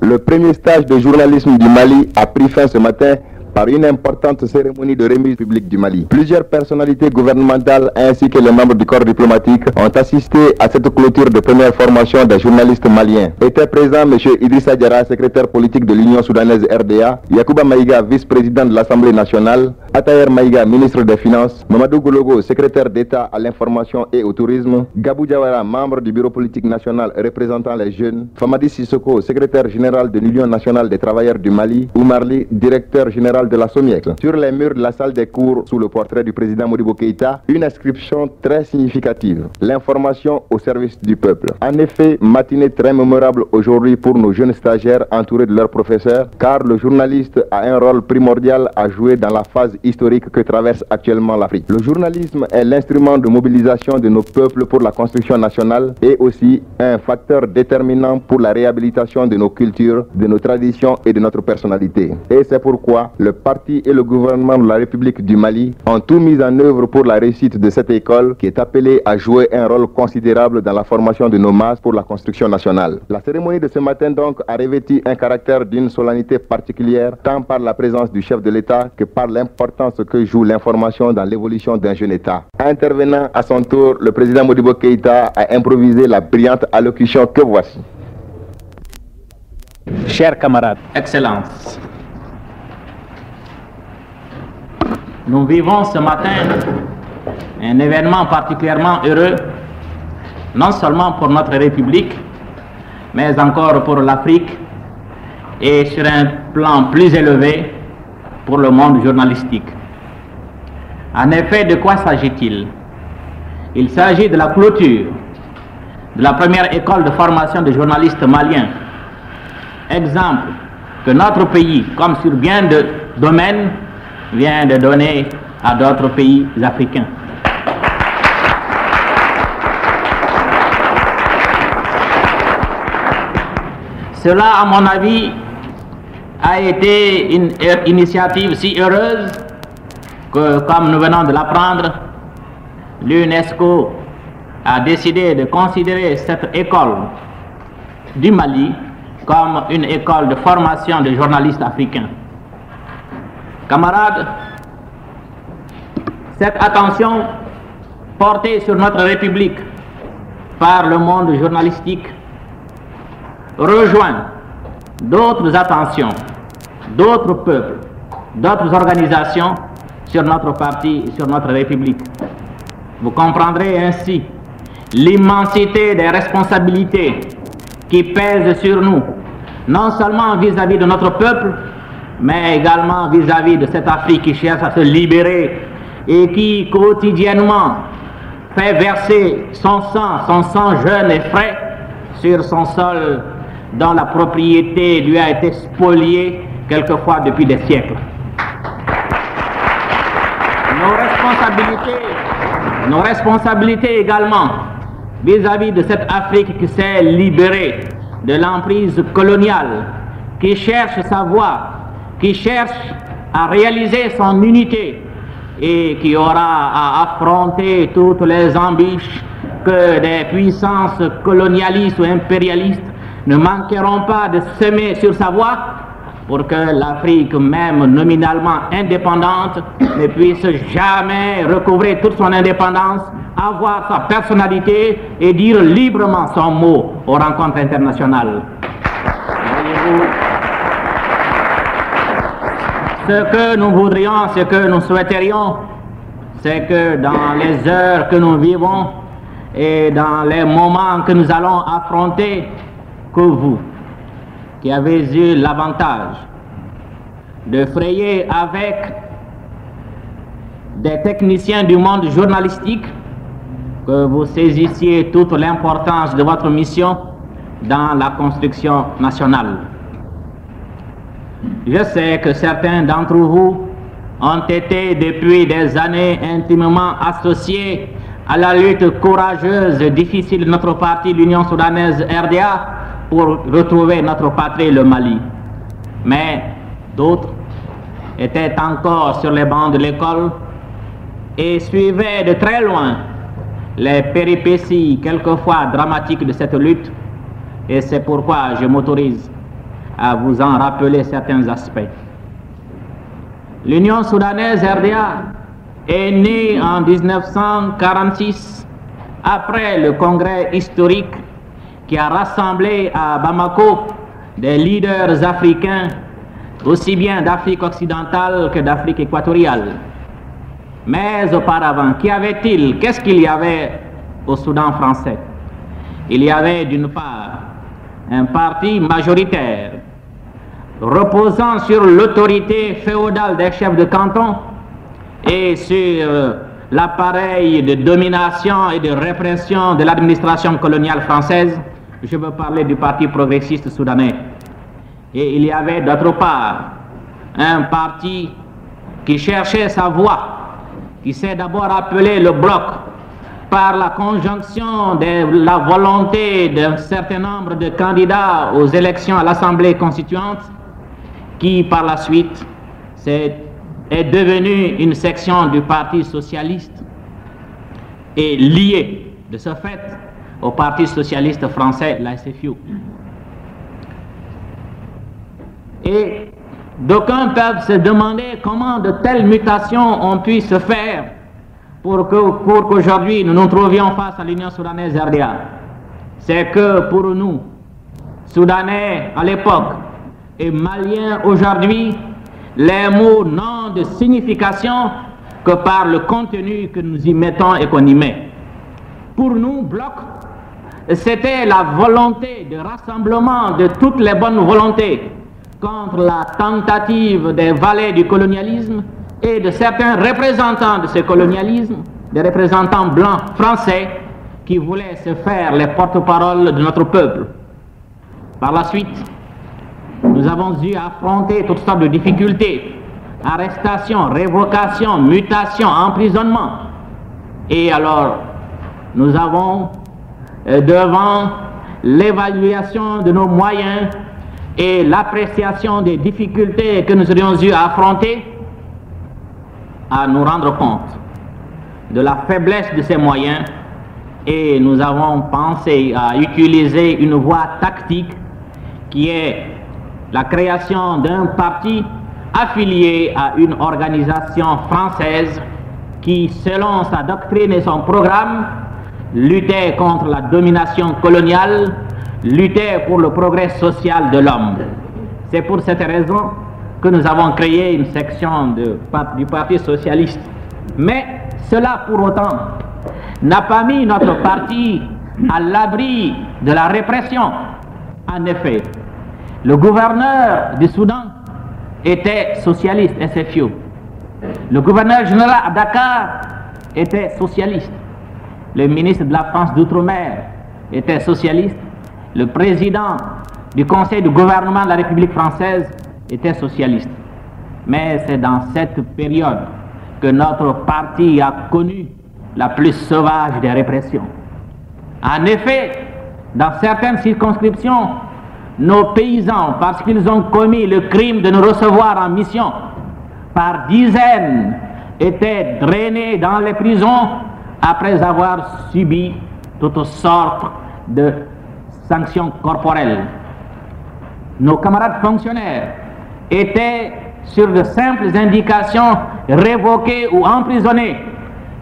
Le premier stage de journalisme du Mali a pris fin ce matin par une importante cérémonie de remise publique du Mali. Plusieurs personnalités gouvernementales ainsi que les membres du corps diplomatique ont assisté à cette clôture de première formation des journalistes maliens. Étaient présents M. Idrissa Diarra, secrétaire politique de l'Union soudanaise RDA, Yacouba Maïga, vice-président de l'Assemblée nationale, Atayer Maïga, ministre des Finances, Mamadou Goulogo, secrétaire d'État à l'information et au tourisme, Gabou Diawara, membre du bureau politique national représentant les jeunes, Famadi Sissoko, secrétaire général de l'Union nationale des travailleurs du Mali, Oumarli, directeur général de la SOMIEX. Sur les murs de la salle des cours, sous le portrait du président Modibo Keïta, une inscription très significative: l'information au service du peuple. En effet, matinée très mémorable aujourd'hui pour nos jeunes stagiaires entourés de leurs professeurs, car le journaliste a un rôle primordial à jouer dans la phase historique que traverse actuellement l'Afrique. Le journalisme est l'instrument de mobilisation de nos peuples pour la construction nationale et aussi un facteur déterminant pour la réhabilitation de nos cultures, de nos traditions et de notre personnalité. Et c'est pourquoi le parti et le gouvernement de la République du Mali ont tout mis en œuvre pour la réussite de cette école qui est appelée à jouer un rôle considérable dans la formation de nos masses pour la construction nationale. La cérémonie de ce matin donc a revêtu un caractère d'une solennité particulière tant par la présence du chef de l'État que par l'importance que joue l'information dans l'évolution d'un jeune État. Intervenant à son tour, le président Modibo Keïta a improvisé la brillante allocution que voici. Chers camarades, Excellences, nous vivons ce matin un événement particulièrement heureux, non seulement pour notre République, mais encore pour l'Afrique et sur un plan plus élevé pour le monde journalistique. En effet, de quoi s'agit-il? Il s'agit de la clôture de la première école de formation de journalistes maliens. Exemple que notre pays, comme sur bien de domaines, vient de donner à d'autres pays africains. Cela, à mon avis, a été une initiative si heureuse que, comme nous venons de l'apprendre, l'UNESCO a décidé de considérer cette école du Mali comme une école de formation de journalistes africains. Camarades, cette attention portée sur notre République par le monde journalistique rejoint d'autres attentions, d'autres peuples, d'autres organisations sur notre parti et sur notre République. Vous comprendrez ainsi l'immensité des responsabilités qui pèsent sur nous, non seulement vis-à-vis de notre peuple, mais également vis-à-vis de cette Afrique qui cherche à se libérer et qui quotidiennement fait verser son sang jeune et frais sur son sol dont la propriété lui a été spoliée quelquefois depuis des siècles. Nos responsabilités également vis-à-vis de cette Afrique qui s'est libérée de l'emprise coloniale, qui cherche sa voie, qui cherche à réaliser son unité et qui aura à affronter toutes les embûches que des puissances colonialistes ou impérialistes ne manqueront pas de semer sur sa voie pour que l'Afrique, même nominalement indépendante, ne puisse jamais recouvrer toute son indépendance, avoir sa personnalité et dire librement son mot aux rencontres internationales. Voyez-vous, ce que nous voudrions, ce que nous souhaiterions, c'est que dans les heures que nous vivons et dans les moments que nous allons affronter, que vous, qui avez eu l'avantage de frayer avec des techniciens du monde journalistique, que vous saisissiez toute l'importance de votre mission dans la construction nationale. Je sais que certains d'entre vous ont été depuis des années intimement associés à la lutte courageuse et difficile de notre parti, l'Union soudanaise RDA, pour retrouver notre patrie, le Mali. Mais d'autres étaient encore sur les bancs de l'école et suivaient de très loin les péripéties quelquefois dramatiques de cette lutte. Et c'est pourquoi je m'autorise à vous en rappeler certains aspects. L'Union soudanaise RDA est née en 1946 après le congrès historique qui a rassemblé à Bamako des leaders africains, aussi bien d'Afrique occidentale que d'Afrique équatoriale. Mais auparavant, qu'y avait-il? Qu'est-ce qu'il y avait au Soudan français? Il y avait d'une part un parti majoritaire reposant sur l'autorité féodale des chefs de canton et sur l'appareil de domination et de répression de l'administration coloniale française. Je veux parler du Parti progressiste soudanais. Et il y avait d'autre part un parti qui cherchait sa voie, qui s'est d'abord appelé le Bloc, par la conjonction de la volonté d'un certain nombre de candidats aux élections à l'Assemblée constituante, qui par la suite est devenue une section du Parti socialiste et liée de ce fait au Parti socialiste français, la SFIO. Et d'aucuns peuvent se demander comment de telles mutations ont pu se faire pour qu'aujourd'hui nous nous trouvions face à l'Union soudanaise RDA. C'est que pour nous, Soudanais à l'époque et Maliens aujourd'hui, les mots n'ont de signification que par le contenu que nous y mettons et qu'on y met. Pour nous, Bloc, c'était la volonté de rassemblement de toutes les bonnes volontés contre la tentative des valets du colonialisme et de certains représentants de ce colonialisme, des représentants blancs français qui voulaient se faire les porte-paroles de notre peuple. Par la suite, nous avons dû affronter toutes sortes de difficultés, arrestations, révocations, mutations, emprisonnements. Et alors, nous avons, devant l'évaluation de nos moyens et l'appréciation des difficultés que nous aurions dû affronter, à nous rendre compte de la faiblesse de ces moyens, et nous avons pensé à utiliser une voie tactique qui est la création d'un parti affilié à une organisation française qui, selon sa doctrine et son programme, luttait contre la domination coloniale, luttait pour le progrès social de l'homme. C'est pour cette raison que nous avons créé une section du Parti socialiste. Mais cela, pour autant, n'a pas mis notre parti à l'abri de la répression. En effet, le gouverneur du Soudan était socialiste, SFIO. Le gouverneur général à Dakar était socialiste. Le ministre de la France d'Outre-mer était socialiste. Le président du conseil de gouvernement de la République française était socialiste. Mais c'est dans cette période que notre parti a connu la plus sauvage des répressions. En effet, dans certaines circonscriptions, nos paysans, parce qu'ils ont commis le crime de nous recevoir en mission, par dizaines, étaient drainés dans les prisons après avoir subi toutes sortes de sanctions corporelles. Nos camarades fonctionnaires étaient, sur de simples indications, révoqués ou emprisonnés.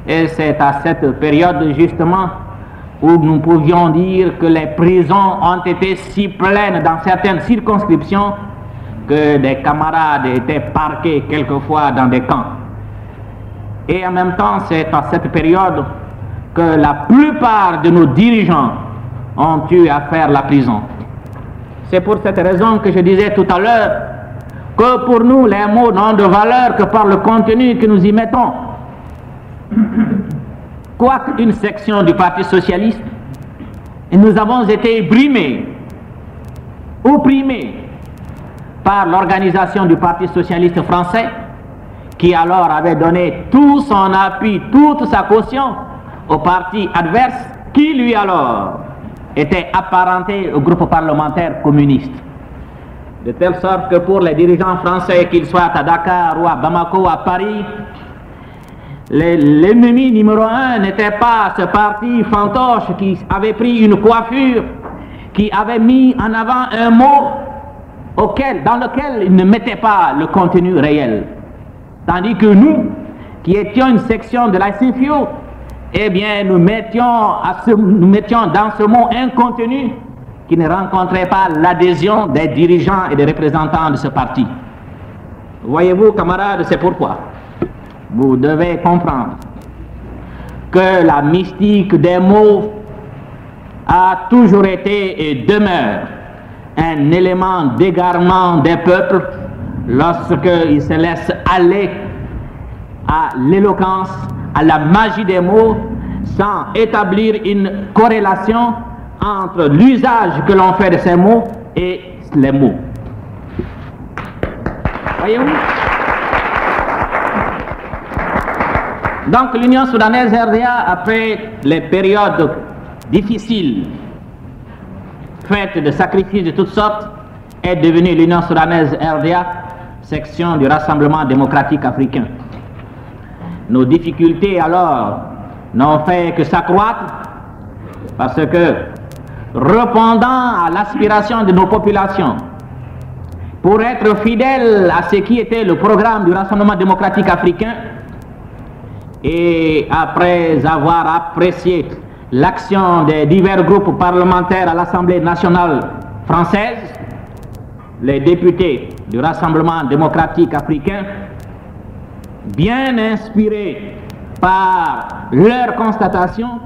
Et c'est à cette période, justement, où nous pouvions dire que les prisons ont été si pleines dans certaines circonscriptions que des camarades étaient parqués quelquefois dans des camps. Et en même temps, c'est à cette période que la plupart de nos dirigeants ont eu à faire la prison. C'est pour cette raison que je disais tout à l'heure que pour nous, les mots n'ont de valeur que par le contenu que nous y mettons. Quoique une section du Parti socialiste, nous avons été brimés, opprimés par l'organisation du Parti socialiste français, qui alors avait donné tout son appui, toute sa caution au parti adverse, qui lui alors était apparenté au groupe parlementaire communiste. De telle sorte que pour les dirigeants français, qu'ils soient à Dakar ou à Bamako ou à Paris, l'ennemi numéro un n'était pas ce parti fantoche qui avait pris une coiffure, qui avait mis en avant un mot dans lequel ils ne mettaient pas le contenu réel. Tandis que nous, qui étions une section de la CFIO, eh bien, nous mettions dans ce mot un contenu qui ne rencontrait pas l'adhésion des dirigeants et des représentants de ce parti. Voyez-vous, camarades, c'est pourquoi vous devez comprendre que la mystique des mots a toujours été et demeure un élément d'égarement des peuples lorsqu'ils se laissent aller à l'éloquence, à la magie des mots, sans établir une corrélation entre l'usage que l'on fait de ces mots et les mots. Voyez-vous? Donc l'Union soudanaise RDA, après les périodes difficiles, faites de sacrifices de toutes sortes, est devenue l'Union soudanaise RDA, section du Rassemblement démocratique africain. Nos difficultés alors n'ont fait que s'accroître parce que, répondant à l'aspiration de nos populations, pour être fidèles à ce qui était le programme du Rassemblement démocratique africain, et après avoir apprécié l'action des divers groupes parlementaires à l'Assemblée nationale française, les députés du Rassemblement démocratique africain, bien inspirés par leurs constatations,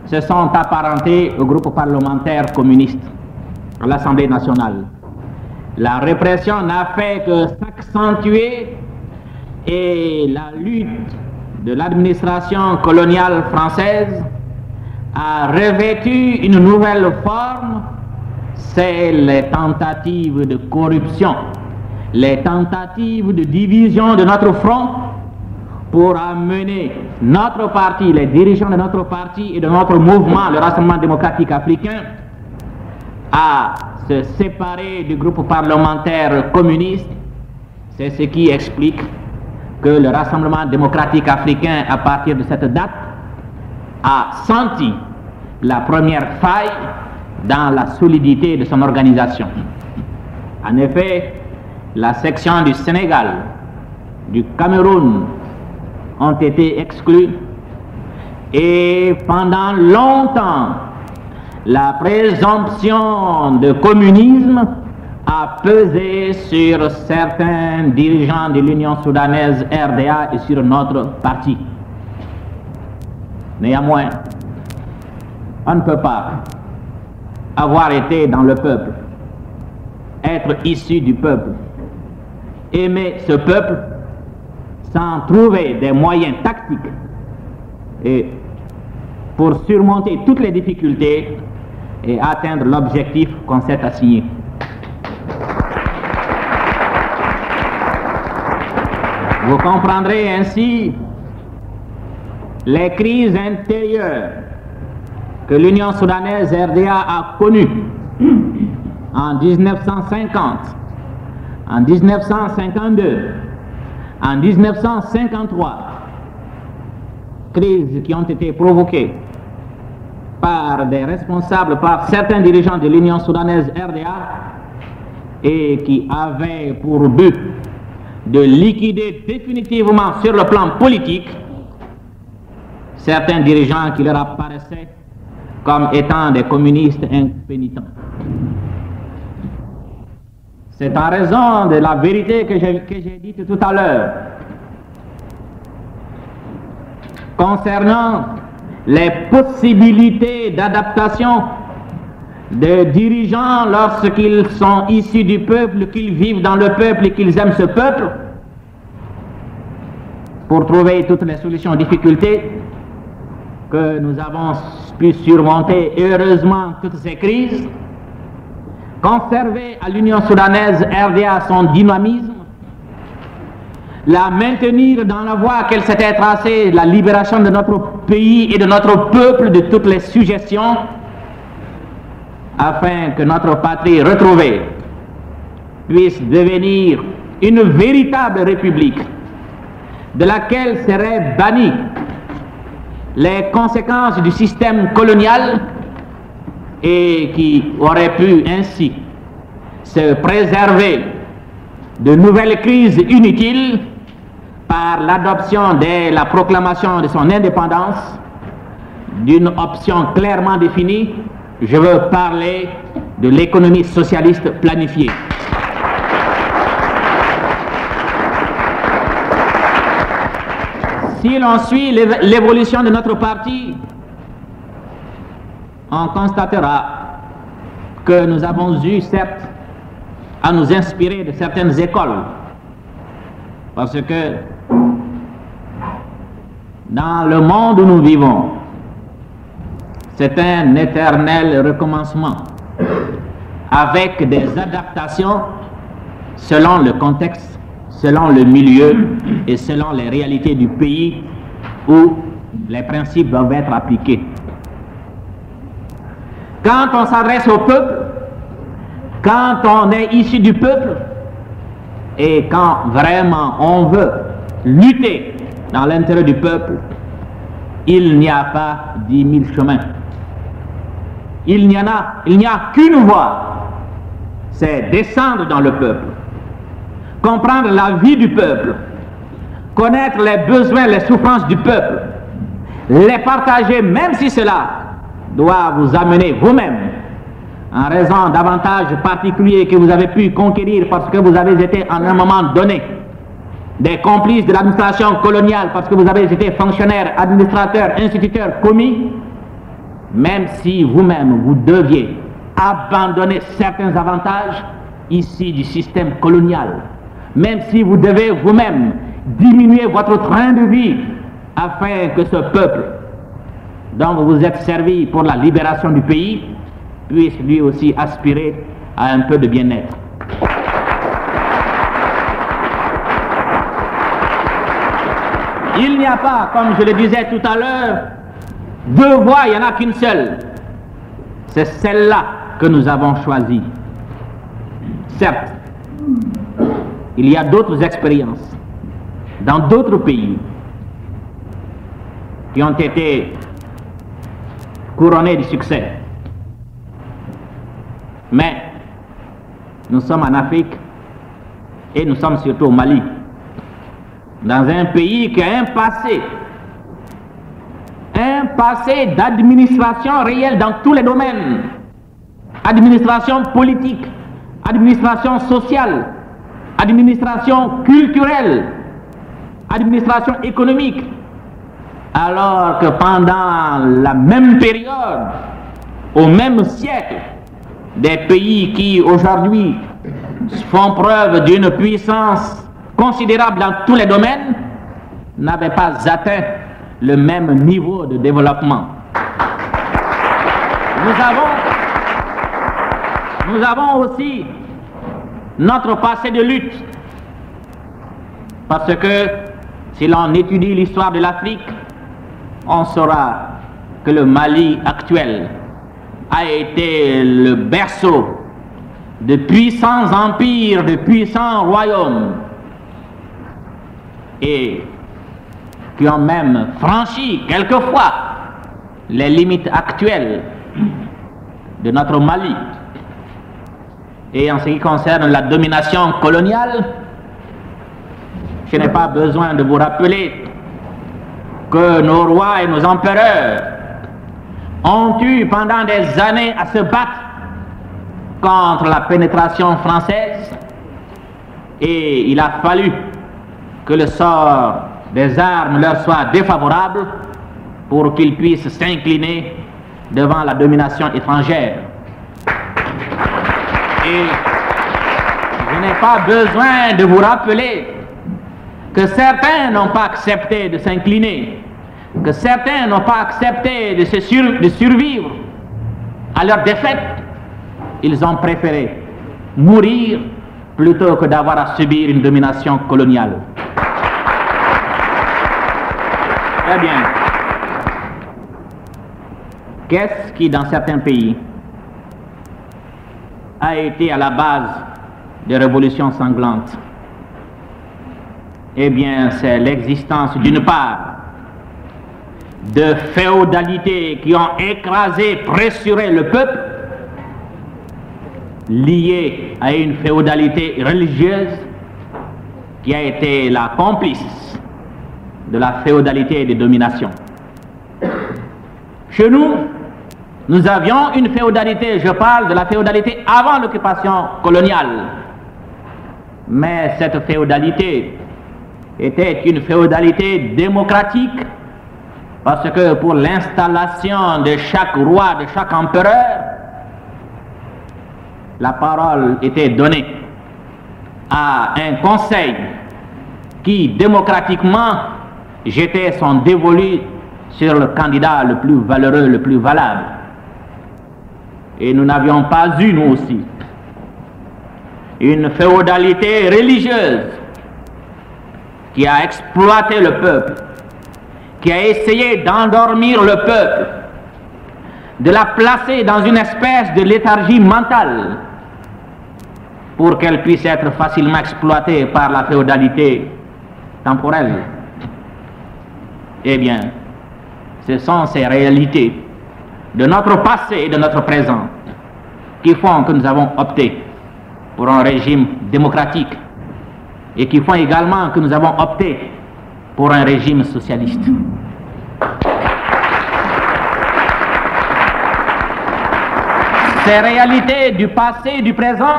se sont apparentés au groupe parlementaire communiste à l'Assemblée nationale. La répression n'a fait que s'accentuer et la lutte de l'administration coloniale française a revêtu une nouvelle forme, c'est les tentatives de corruption, les tentatives de division de notre front pour amener notre parti, les dirigeants de notre parti et de notre mouvement, le Rassemblement démocratique africain, à se séparer du groupe parlementaire communiste. C'est ce qui explique que le Rassemblement démocratique africain, à partir de cette date, a senti la première faille dans la solidité de son organisation. En effet, la section du Sénégal, du Cameroun ont été exclus et pendant longtemps, la présomption de communisme a pesé sur certains dirigeants de l'Union soudanaise RDA et sur notre parti. Néanmoins, on ne peut pas avoir été dans le peuple, être issu du peuple, aimer ce peuple sans trouver des moyens tactiques et pour surmonter toutes les difficultés et atteindre l'objectif qu'on s'est assigné. Vous comprendrez ainsi les crises intérieures que l'Union soudanaise RDA a connues en 1950, en 1952, en 1953, crises qui ont été provoquées par des responsables, par certains dirigeants de l'Union soudanaise RDA et qui avaient pour but de liquider définitivement sur le plan politique certains dirigeants qui leur apparaissaient comme étant des communistes impénitents. C'est en raison de la vérité que j'ai dite tout à l'heure concernant les possibilités d'adaptation des dirigeants lorsqu'ils sont issus du peuple, qu'ils vivent dans le peuple et qu'ils aiment ce peuple, pour trouver toutes les solutions aux difficultés que nous avons pu surmonter, et heureusement toutes ces crises, conserver à l'Union soudanaise RDA son dynamisme, la maintenir dans la voie qu'elle s'était tracée, la libération de notre pays et de notre peuple de toutes les suggestions, afin que notre patrie retrouvée puisse devenir une véritable république de laquelle seraient bannies les conséquences du système colonial et qui aurait pu ainsi se préserver de nouvelles crises inutiles par l'adoption dès la proclamation de son indépendance d'une option clairement définie. Je veux parler de l'économie socialiste planifiée. Si l'on suit l'évolution de notre parti, on constatera que nous avons eu, certes, à nous inspirer de certaines écoles, parce que dans le monde où nous vivons, c'est un éternel recommencement, avec des adaptations selon le contexte, selon le milieu et selon les réalités du pays où les principes doivent être appliqués. Quand on s'adresse au peuple, quand on est issu du peuple, et quand vraiment on veut lutter dans l'intérêt du peuple, il n'y a pas 10 000 chemins. Il n'y a qu'une voie, c'est descendre dans le peuple, comprendre la vie du peuple, connaître les besoins, les souffrances du peuple, les partager, même si cela doit vous amener vous-même, en raison d'avantages particuliers que vous avez pu conquérir parce que vous avez été en un moment donné des complices de l'administration coloniale, parce que vous avez été fonctionnaire, administrateur, instituteur, commis, même si vous-même vous deviez abandonner certains avantages ici du système colonial, même si vous devez vous-même diminuer votre train de vie afin que ce peuple dont vous vous êtes servi pour la libération du pays puisse lui aussi aspirer à un peu de bien-être. Il n'y a pas, comme je le disais tout à l'heure, deux voies, il n'y en a qu'une seule. C'est celle-là que nous avons choisie. Certes, il y a d'autres expériences dans d'autres pays qui ont été couronnées de succès. Mais nous sommes en Afrique et nous sommes surtout au Mali, dans un pays qui a un passé d'administration réelle dans tous les domaines, administration politique, administration sociale, administration culturelle, administration économique, alors que pendant la même période, au même siècle, des pays qui aujourd'hui font preuve d'une puissance considérable dans tous les domaines n'avaient pas atteint le même niveau de développement. Nous avons aussi notre passé de lutte, parce que si l'on étudie l'histoire de l'Afrique, on saura que le Mali actuel a été le berceau de puissants empires, de puissants royaumes, et qui ont même franchi quelquefois les limites actuelles de notre Mali. Et en ce qui concerne la domination coloniale, je n'ai pas besoin de vous rappeler que nos rois et nos empereurs ont eu pendant des années à se battre contre la pénétration française, et il a fallu que le sort des armes leur soit défavorable pour qu'ils puissent s'incliner devant la domination étrangère. Et je n'ai pas besoin de vous rappeler que certains n'ont pas accepté de s'incliner, que certains n'ont pas accepté de survivre à leur défaite. Ils ont préféré mourir plutôt que d'avoir à subir une domination coloniale. Très bien. Qu'est-ce qui, dans certains pays, a été à la base des révolutions sanglantes? Eh bien, c'est l'existence, d'une part, de féodalités qui ont écrasé, pressuré le peuple, liée à une féodalité religieuse qui a été la complice de la féodalité des dominations. Chez nous, nous avions une féodalité, je parle de la féodalité avant l'occupation coloniale. Mais cette féodalité était une féodalité démocratique parce que pour l'installation de chaque roi, de chaque empereur, la parole était donnée à un conseil qui démocratiquement jetait son dévolu sur le candidat le plus valeureux, le plus valable. Et nous n'avions pas eu, nous aussi, une féodalité religieuse qui a exploité le peuple, qui a essayé d'endormir le peuple, de la placer dans une espèce de léthargie mentale pour qu'elle puisse être facilement exploitée par la féodalité temporelle. Eh bien, ce sont ces réalités de notre passé et de notre présent qui font que nous avons opté pour un régime démocratique et qui font également que nous avons opté pour un régime socialiste. Ces réalités du passé et du présent,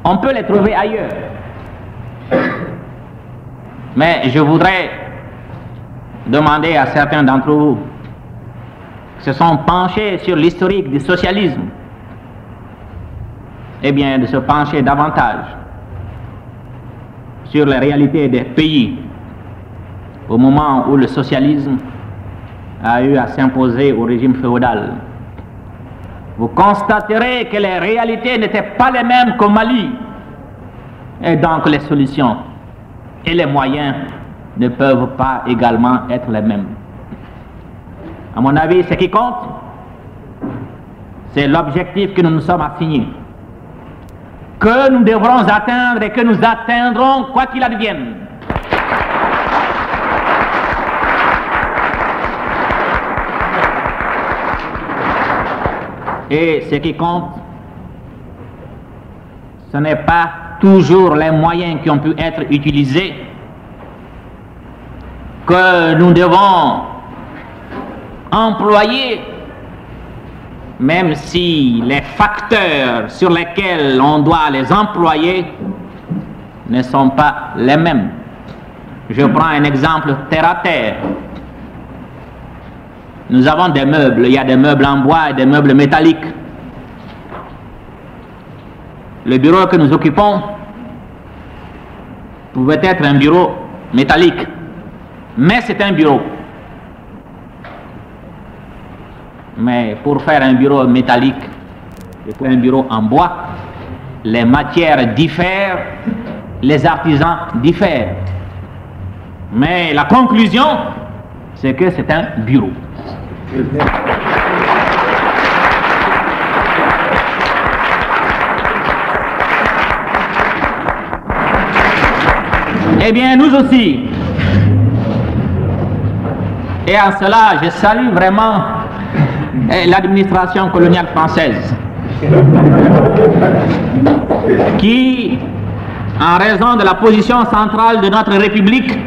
on peut les trouver ailleurs. Mais je voudrais demander à certains d'entre vous qui se sont penchés sur l'historique du socialisme, eh bien de se pencher davantage sur les réalités des pays au moment où le socialisme a eu à s'imposer au régime féodal. Vous constaterez que les réalités n'étaient pas les mêmes qu'au Mali, et donc les solutions et les moyens ne peuvent pas également être les mêmes. À mon avis, ce qui compte, c'est l'objectif que nous nous sommes assignés, que nous devrons atteindre et que nous atteindrons quoi qu'il advienne. Et ce qui compte, ce n'est pas toujours les moyens qui ont pu être utilisés que nous devons employer, même si les facteurs sur lesquels on doit les employer ne sont pas les mêmes. Je prends un exemple terre à terre. Nous avons des meubles, il y a des meubles en bois et des meubles métalliques. Le bureau que nous occupons pouvait être un bureau métallique, mais c'est un bureau. Mais pour faire un bureau métallique et pour un bureau en bois, les matières diffèrent, les artisans diffèrent. Mais la conclusion, c'est que c'est un bureau. Eh bien, nous aussi, et en cela, je salue vraiment l'administration coloniale française, qui, en raison de la position centrale de notre République,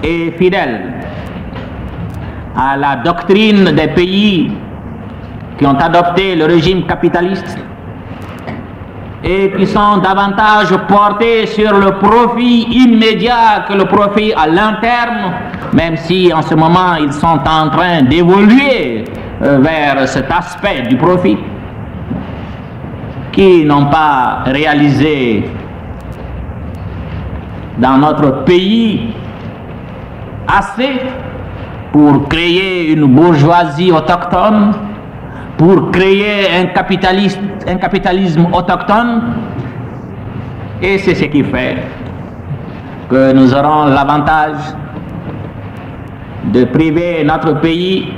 est fidèle à la doctrine des pays qui ont adopté le régime capitaliste et qui sont davantage portés sur le profit immédiat que le profit à long terme, même si en ce moment ils sont en train d'évoluer vers cet aspect du profit, qui n'ont pas réalisé dans notre pays assez pour créer une bourgeoisie autochtone, pour créer un capitalisme autochtone. Et c'est ce qui fait que nous aurons l'avantage de priver notre pays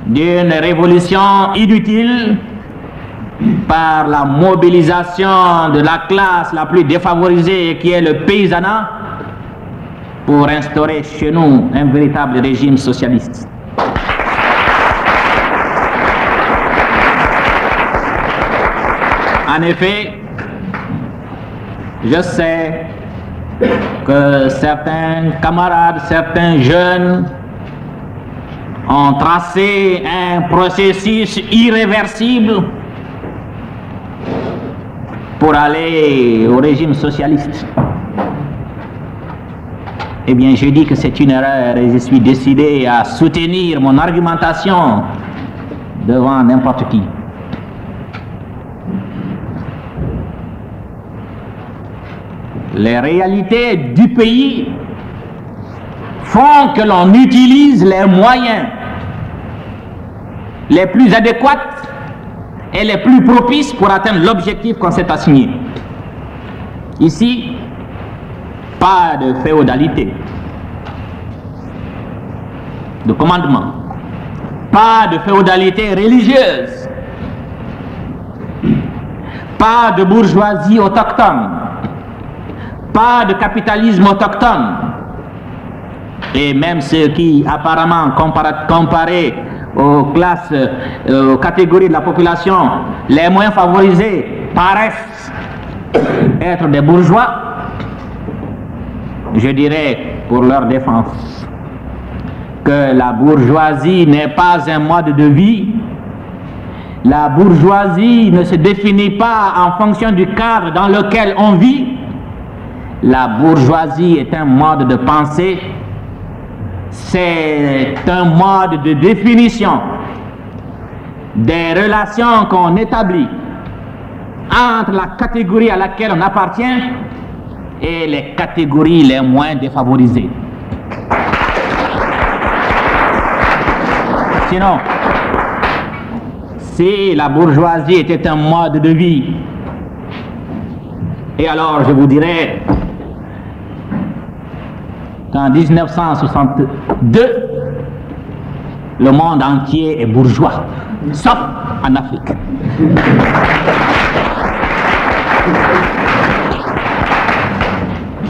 d'une révolution inutile par la mobilisation de la classe la plus défavorisée qui est le paysanat pour instaurer chez nous un véritable régime socialiste. En effet, je sais que certains camarades, certains jeunes ont tracé un processus irréversible pour aller au régime socialiste. Eh bien, je dis que c'est une erreur et je suis décidé à soutenir mon argumentation devant n'importe qui. Les réalités du pays font que l'on utilise les moyens les plus adéquats et les plus propices pour atteindre l'objectif qu'on s'est assigné. Ici, pas de féodalité, de commandement, pas de féodalité religieuse, pas de bourgeoisie autochtone, pas de capitalisme autochtone. Et même ceux qui apparemment comparés aux classes, aux catégories de la population les moins favorisées paraissent être des bourgeois, je dirais pour leur défense que la bourgeoisie n'est pas un mode de vie. La bourgeoisie ne se définit pas en fonction du cadre dans lequel on vit. La bourgeoisie est un mode de pensée, c'est un mode de définition des relations qu'on établit entre la catégorie à laquelle on appartient et les catégories les moins défavorisées. Sinon, si la bourgeoisie était un mode de vie, et alors je vous dirais qu'en 1962, le monde entier est bourgeois, sauf en Afrique.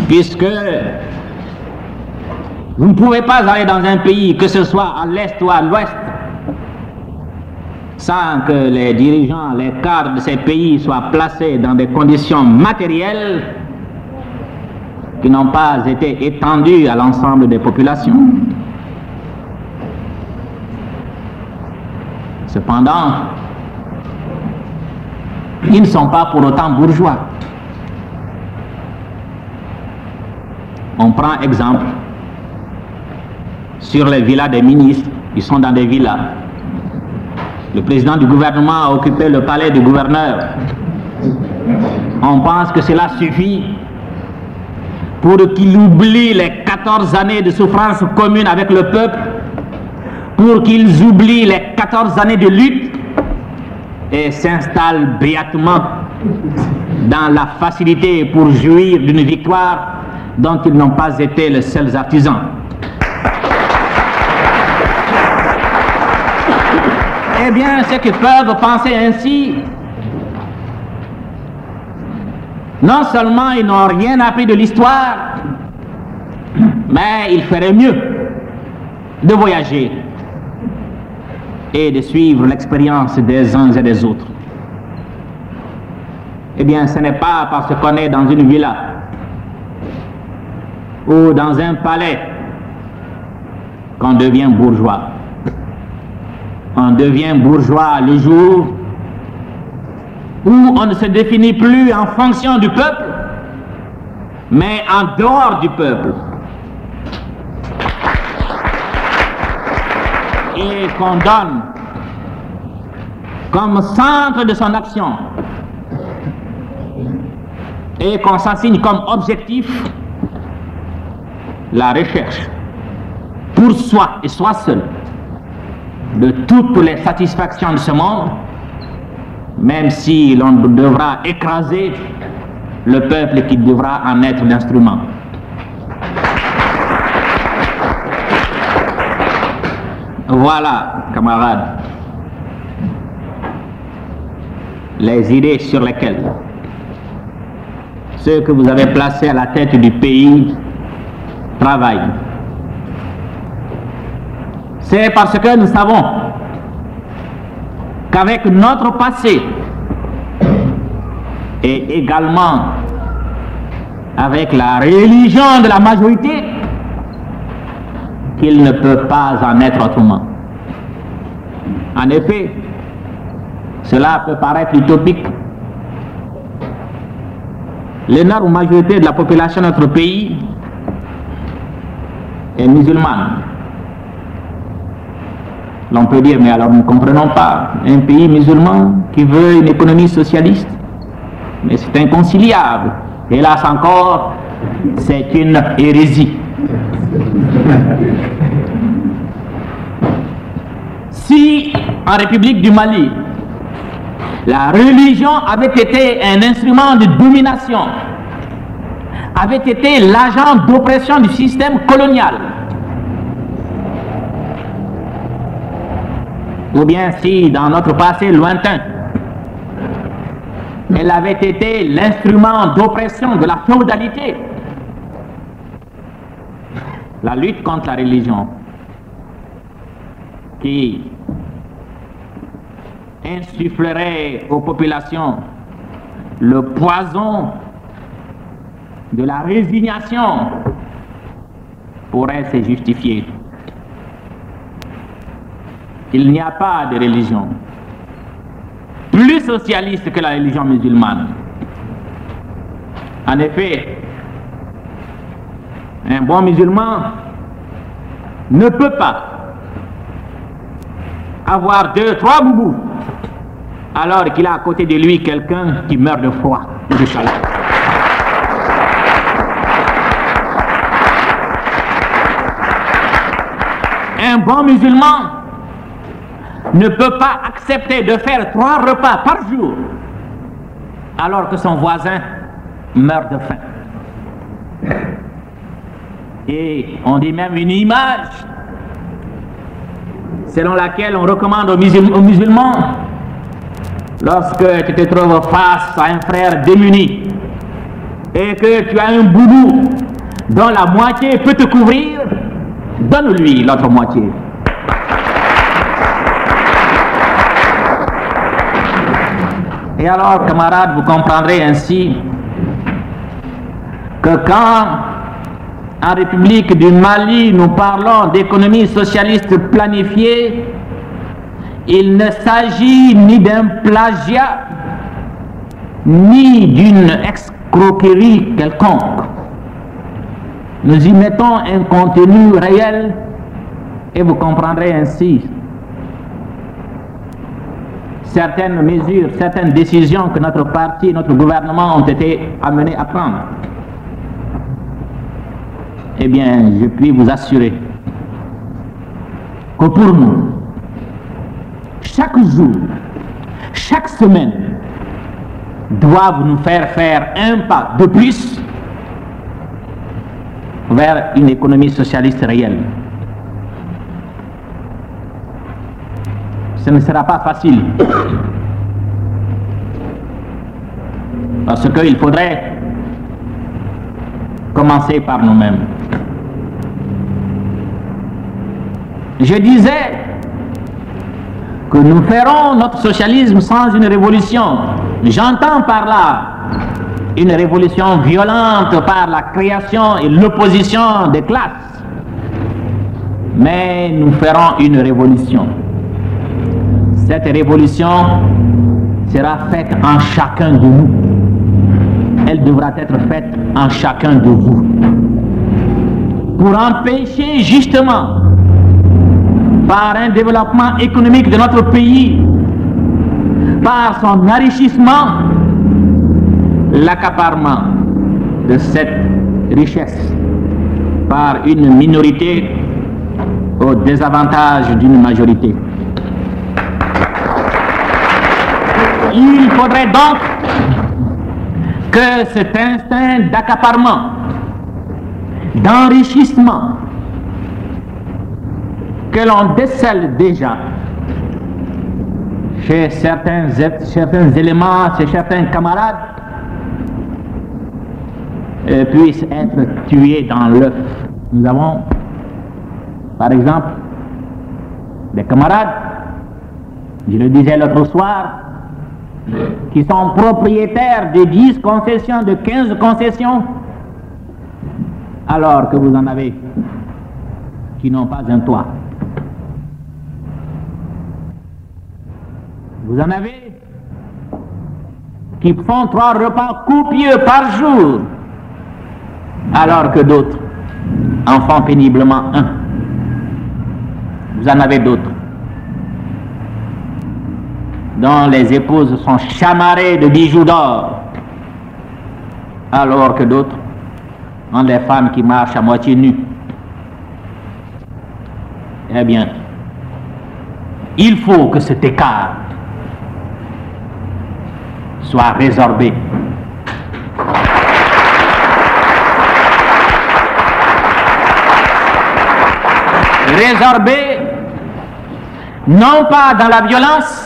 Puisque vous ne pouvez pas aller dans un pays, que ce soit à l'est ou à l'ouest, sans que les dirigeants, les cadres de ces pays soient placés dans des conditions matérielles qui n'ont pas été étendues à l'ensemble des populations. Cependant, ils ne sont pas pour autant bourgeois. On prend exemple sur les villas des ministres. Ils sont dans des villas. Le président du gouvernement a occupé le palais du gouverneur. On pense que cela suffit pour qu'il oublie les 14 années de souffrance commune avec le peuple, pour qu'ils oublient les 14 années de lutte et s'installent béatement dans la facilité pour jouir d'une victoire dont ils n'ont pas été les seuls artisans. Eh bien, ceux qui peuvent penser ainsi, non seulement ils n'ont rien appris de l'histoire, mais il ferait mieux de voyager et de suivre l'expérience des uns et des autres. Eh bien, ce n'est pas parce qu'on est dans une villa ou dans un palais qu'on devient bourgeois. On devient bourgeois le jour où on ne se définit plus en fonction du peuple, mais en dehors du peuple. Et qu'on donne comme centre de son action et qu'on s'assigne comme objectif la recherche pour soi et soi seul de toutes les satisfactions de ce monde, même si l'on devra écraser le peuple qui devra en être l'instrument. Voilà, camarades, les idées sur lesquelles ceux que vous avez placés à la tête du pays travaillent. C'est parce que nous savons qu'avec notre passé, et également avec la religion de la majorité, qu'il ne peut pas en être autrement. En effet, cela peut paraître utopique. L'énorme majorité de la population de notre pays est musulmane. L'on peut dire, mais alors nous ne comprenons pas un pays musulman qui veut une économie socialiste. Mais c'est inconciliable. Hélas encore, c'est une hérésie. Si en République du Mali, la religion avait été un instrument de domination, avait été l'agent d'oppression du système colonial, ou bien si dans notre passé lointain, elle avait été l'instrument d'oppression de la féodalité, la lutte contre la religion qui insufflerait aux populations le poison de la résignation pourrait se justifier. Il n'y a pas de religion plus socialiste que la religion musulmane. En effet, un bon musulman ne peut pas avoir 2, 3 boubous alors qu'il a à côté de lui quelqu'un qui meurt de froid ou de chaleur. Un bon musulman ne peut pas accepter de faire 3 repas par jour alors que son voisin meurt de faim. Et on dit même une image selon laquelle on recommande aux musulmans, lorsque tu te trouves face à un frère démuni et que tu as un boubou dont la moitié peut te couvrir, donne-lui l'autre moitié. Et alors, camarades, vous comprendrez ainsi que quand en République du Mali nous parlons d'économie socialiste planifiée, il ne s'agit ni d'un plagiat ni d'une escroquerie quelconque. Nous y mettons un contenu réel et vous comprendrez ainsi certaines mesures, certaines décisions que notre parti, notre gouvernement ont été amenés à prendre. Eh bien, je puis vous assurer que pour nous, chaque jour, chaque semaine, doivent nous faire un pas de plus vers une économie socialiste réelle. Ce ne sera pas facile, parce qu'il faudrait commencer par nous-mêmes. Je disais que nous ferons notre socialisme sans une révolution. J'entends par là une révolution violente par la création et l'opposition des classes. Mais nous ferons une révolution. Cette révolution sera faite en chacun de nous. Elle devra être faite en chacun de vous. Pour empêcher justement, par un développement économique de notre pays, par son enrichissement, l'accaparement de cette richesse par une minorité au désavantage d'une majorité. Il faudrait donc que cet instinct d'accaparement, d'enrichissement, que l'on décèle déjà chez certains éléments, chez certains camarades, puisse être tué dans l'œuf. Nous avons, par exemple, des camarades, je le disais l'autre soir, qui sont propriétaires de 10 concessions, de 15 concessions, alors que vous en avez qui n'ont pas un toit. Vous en avez qui font 3 repas copieux par jour, alors que d'autres en font péniblement un. Vous en avez d'autres dont les épouses sont chamarrées de bijoux d'or, alors que d'autres ont des femmes qui marchent à moitié nues. Eh bien, il faut que cet écart soit résorbé. Résorbé, non pas dans la violence,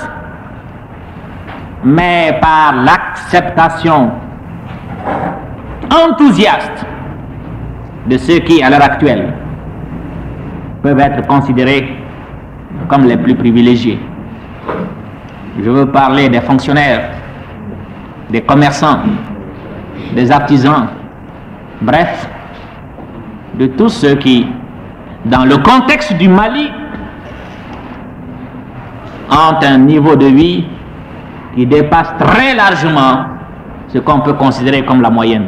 mais par l'acceptation enthousiaste de ceux qui, à l'heure actuelle, peuvent être considérés comme les plus privilégiés. Je veux parler des fonctionnaires, des commerçants, des artisans, bref, de tous ceux qui, dans le contexte du Mali, ont un niveau de vie qui dépasse très largement ce qu'on peut considérer comme la moyenne.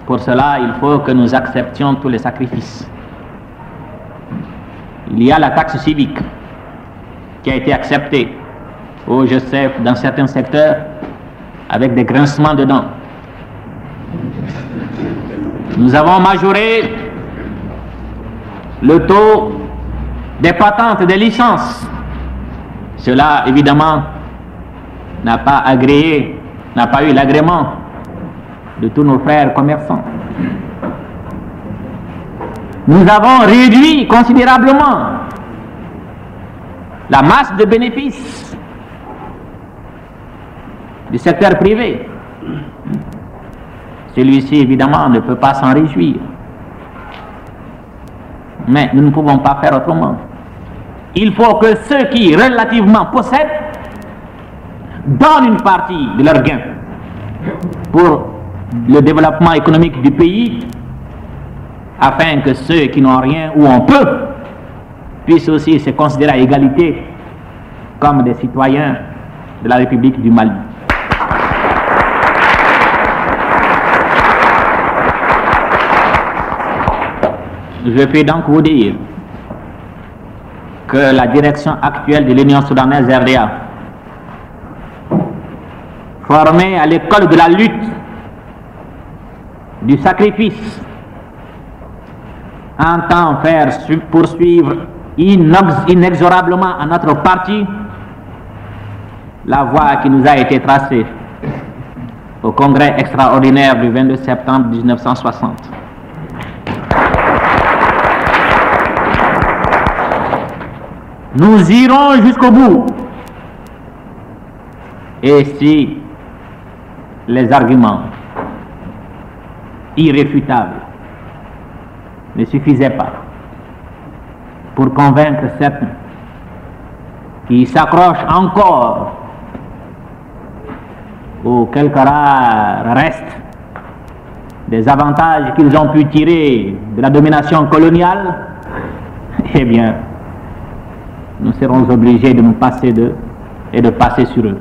Pour cela, il faut que nous acceptions tous les sacrifices. Il y a la taxe civique qui a été acceptée, je sais, dans certains secteurs, avec des grincements de dents. Nous avons majoré le taux des patentes et des licences. Cela, évidemment, n'a pas agréé, n'a pas eu l'agrément de tous nos frères commerçants. Nous avons réduit considérablement la masse de bénéfices du secteur privé. Celui-ci, évidemment, ne peut pas s'en réjouir. Mais nous ne pouvons pas faire autrement. Il faut que ceux qui relativement possèdent donnent une partie de leurs gains pour le développement économique du pays, afin que ceux qui n'ont rien ou ont peu puissent aussi se considérer à égalité comme des citoyens de la République du Mali. Je puis donc vous dire que la direction actuelle de l'Union soudanaise RDA, formée à l'école de la lutte, du sacrifice, entend faire poursuivre inexorablement à notre parti la voie qui nous a été tracée au congrès extraordinaire du 22 septembre 1960. Nous irons jusqu'au bout. Et si les arguments irréfutables ne suffisaient pas pour convaincre certains qui s'accrochent encore aux quelques rares restes des avantages qu'ils ont pu tirer de la domination coloniale, eh bien, nous serons obligés de nous passer d'eux et de passer sur eux.